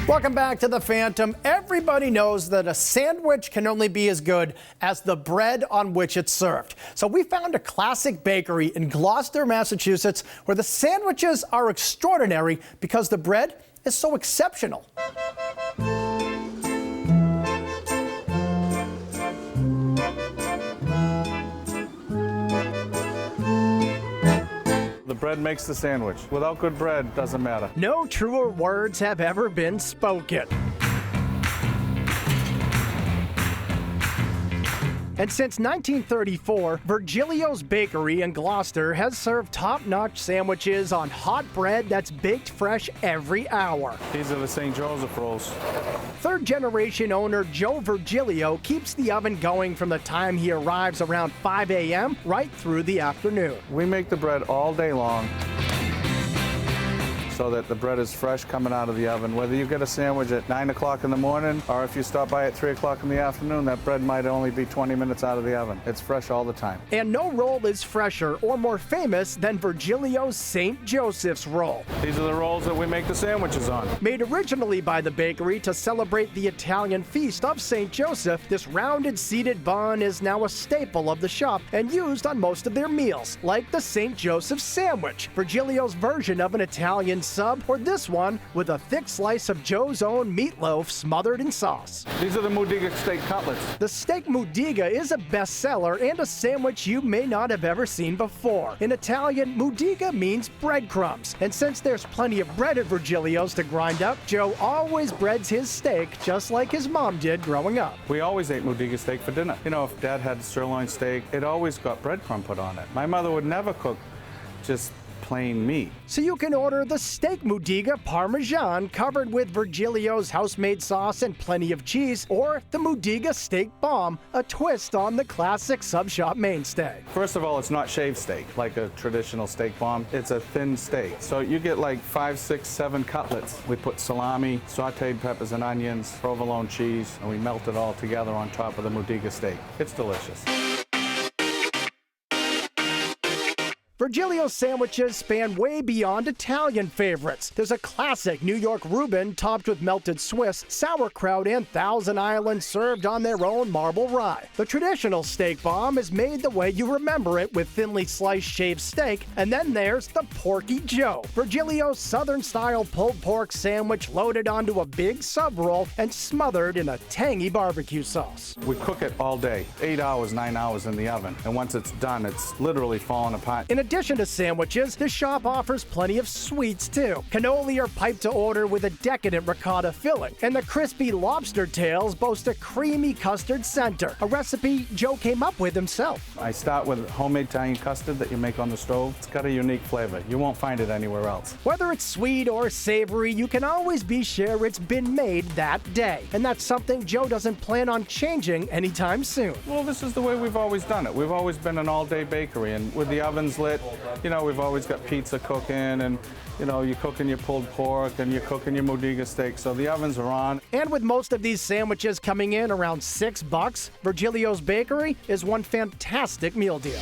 Welcome back to The Phantom. Everybody knows that a sandwich can only be as good as the bread on which it's served. So we found a classic bakery in Gloucester, Massachusetts, where the sandwiches are extraordinary because the bread is so exceptional. The bread makes the sandwich. Without good bread, doesn't matter. No truer words have ever been spoken. And since 1934, Virgilio's Bakery in Gloucester has served top-notch sandwiches on hot bread that's baked fresh every hour. These are the St. Joseph rolls. Third-generation owner Joe Virgilio keeps the oven going from the time he arrives around 5 a.m. right through the afternoon. We make the bread all day long so that the bread is fresh coming out of the oven. Whether you get a sandwich at 9 o'clock in the morning or if you stop by at 3 o'clock in the afternoon, that bread might only be 20 minutes out of the oven. It's fresh all the time. And no roll is fresher or more famous than Virgilio's St. Joseph's roll. These are the rolls that we make the sandwiches on. Made originally by the bakery to celebrate the Italian feast of St. Joseph, this rounded seeded bun is now a staple of the shop and used on most of their meals, like the St. Joseph sandwich, Virgilio's version of an Italian sub, or this one with a thick slice of Joe's own meatloaf smothered in sauce. These are the Mudiga steak cutlets. The steak Mudiga is a bestseller and a sandwich you may not have ever seen before. In Italian, Mudiga means breadcrumbs, and since there's plenty of bread at Virgilio's to grind up, Joe always breads his steak just like his mom did growing up. We always ate Mudiga steak for dinner. You know, if Dad had sirloin steak, it always got breadcrumb put on it. My mother would never cook just plain meat. So you can order the steak Mudiga Parmesan covered with Virgilio's house-made sauce and plenty of cheese, or the Mudiga Steak Bomb, a twist on the classic sub shop mainstay. First of all, it's not shaved steak like a traditional steak bomb. It's a thin steak. So you get like 5, 6, 7 cutlets. We put salami, sauteed peppers and onions, provolone cheese, and we melt it all together on top of the Mudiga steak. It's delicious. Virgilio's sandwiches span way beyond Italian favorites. There's a classic New York Reuben topped with melted Swiss, sauerkraut, and Thousand Island served on their own marble rye. The traditional steak bomb is made the way you remember it, with thinly sliced shaved steak, and then there's the Porky Joe, Virgilio's Southern-style pulled pork sandwich loaded onto a big sub roll and smothered in a tangy barbecue sauce. We cook it all day, 8 hours, 9 hours in the oven, and once it's done, it's literally falling apart. In addition to sandwiches, the shop offers plenty of sweets too. Cannoli are piped to order with a decadent ricotta filling, and the crispy lobster tails boast a creamy custard center, a recipe Joe came up with himself. I start with homemade Italian custard that you make on the stove. It's got a unique flavor. You won't find it anywhere else. Whether it's sweet or savory, you can always be sure it's been made that day, and that's something Joe doesn't plan on changing anytime soon. Well, this is the way we've always done it. We've always been an all-day bakery, and with the ovens lit, you know, we've always got pizza cooking, and, you know, you're cooking your pulled pork and you're cooking your Mudiga steak, so the ovens are on. And with most of these sandwiches coming in around $6, Virgilio's Bakery is one fantastic meal deal.